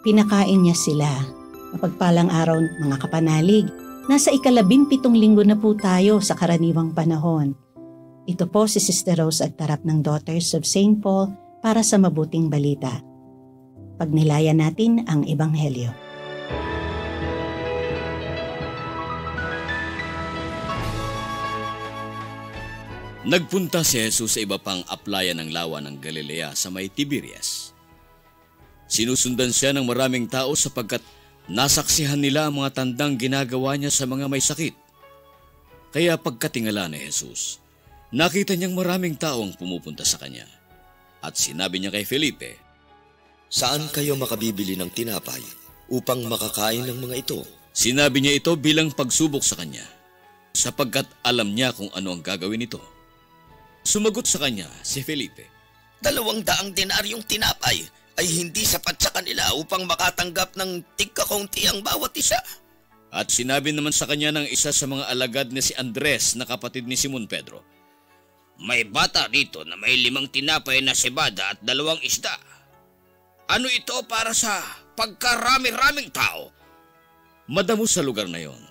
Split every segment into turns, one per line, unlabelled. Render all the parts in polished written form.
pinakain niya sila. Mapagpalang araw mga kapanalig, nasa 17 linggo na po tayo sa karaniwang panahon. Ito po si Sister Rose Agtarap ng Daughters of St. Paul para sa mabuting balita. Pagnilayan natin ang Ebanghelyo.
Nagpunta si Jesus sa iba pang aplayan ng lawa ng Galilea sa may Tiberias. Sinusundan siya ng maraming tao sapagkat nasaksihan nila ang mga tandang ginagawa niya sa mga may sakit. Kaya pagkatingala ni Jesus, nakita niyang maraming tao ang pumupunta sa kanya. At sinabi niya kay Felipe,
"Saan kayo makabibili ng tinapay upang makakain ng mga ito?"
Sinabi niya ito bilang pagsubok sa kanya, sapagkat alam niya kung ano ang gagawin nito. Sumagot sa kanya si Felipe,
200 denaryong tinapay ay hindi sapat sa kanila upang makatanggap ng tigkakaunti ang bawat isa.
At sinabi naman sa kanya ng isa sa mga alagad na si Andres na kapatid ni Simon Pedro,
"May bata dito na may 5 tinapay na cebada at 2 isda. Ano ito para sa pagkarami-raming tao?"
Madamo sa lugar na yon,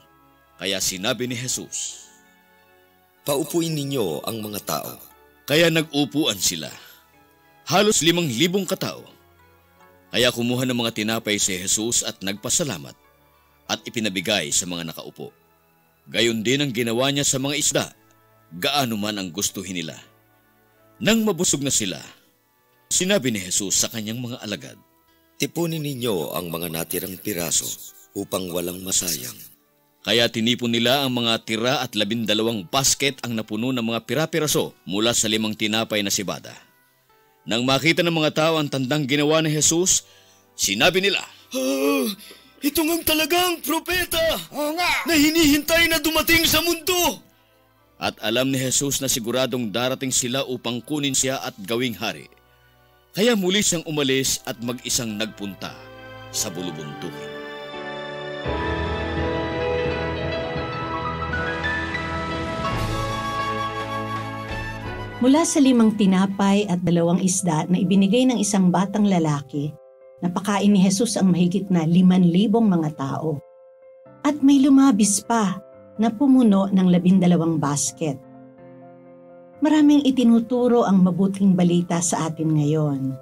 kaya sinabi ni Jesus,
"Paupuin ninyo ang mga tao."
Kaya nag-upuan sila, halos 5,000 katao. Kaya kumuha ng mga tinapay si Jesus at nagpasalamat at ipinabigay sa mga nakaupo. Gayon din ang ginawa niya sa mga isda, gaano man ang gustuhin nila. Nang mabusog na sila, sinabi ni Jesus sa kanyang mga alagad,
"Tipunin ninyo ang mga natirang piraso upang walang masayang."
Kaya tinipon nila ang mga tira at 12 basket ang napuno ng mga pira-piraso mula sa 5 tinapay na cebada. Nang makita ng mga tao ang tandang ginawa ni Jesus, sinabi nila,
Ito ngang talagang propeta
Oo nga!
na hinihintay na dumating sa mundo.
At alam ni Jesus na siguradong darating sila upang kunin siya at gawing hari. Kaya muli siyang umalis at mag-isang nagpunta sa bulubundukin.
Mula sa 5 tinapay at 2 isda na ibinigay ng isang batang lalaki, napakain ni Jesus ang mahigit na 5,000 mga tao. At may lumabis pa na pumuno ng 12 basket. Maraming itinuturo ang mabuting balita sa atin ngayon,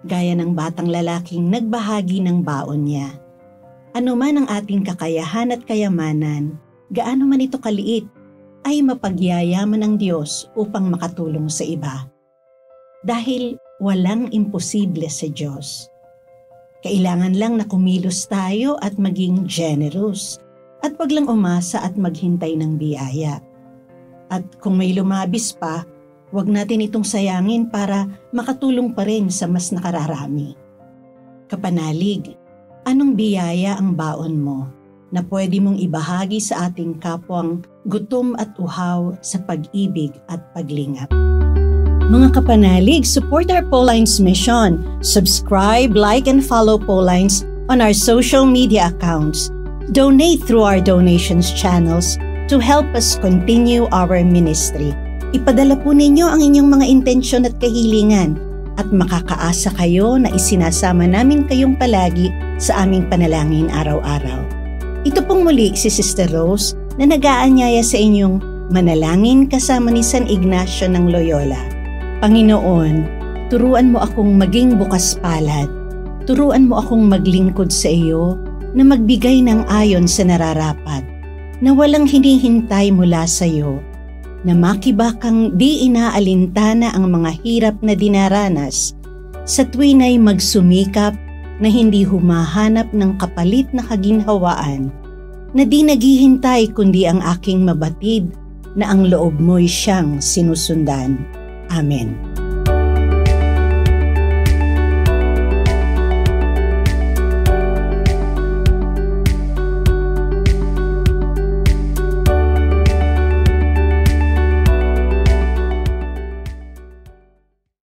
gaya ng batang lalaking nagbahagi ng baon niya. Ano man ang ating kakayahan at kayamanan, gaano man ito kaliit, ay mapagyayaman ng Diyos upang makatulong sa iba. Dahil walang imposible sa Diyos. Kailangan lang na kumilos tayo at maging generous at wag lang umasa at maghintay ng biyaya. At kung may lumabis pa, wag natin itong sayangin para makatulong pa rin sa mas nakararami. Kapanalig, anong biyaya ang baon mo na pwede mong ibahagi sa ating kapwang gutom at uhaw sa pag-ibig at paglingap? Mga kapanalig, support our Paulines mission. Subscribe, like, and follow Paulines on our social media accounts. Donate through our donations channels to help us continue our ministry. Ipadala po ninyo ang inyong mga intensyon at kahilingan at makakaasa kayo na isinasama namin kayong palagi sa aming panalangin araw-araw. Ito pong muli si Sister Rose na nag-aanyaya sa inyong manalangin kasama ni San Ignacio ng Loyola. Panginoon, turuan mo akong maging bukas palad. Turuan mo akong maglingkod sa iyo na magbigay ng ayon sa nararapat, na walang hinihintay mula sa iyo, na makibakang di inaalintana ang mga hirap na dinaranas, sa tuwin ay magsumikap na hindi humahanap ng kapalit na kaginhawaan, na di naghihintay kundi ang aking mabatid na ang loob mo'y siyang sinusundan. Amen.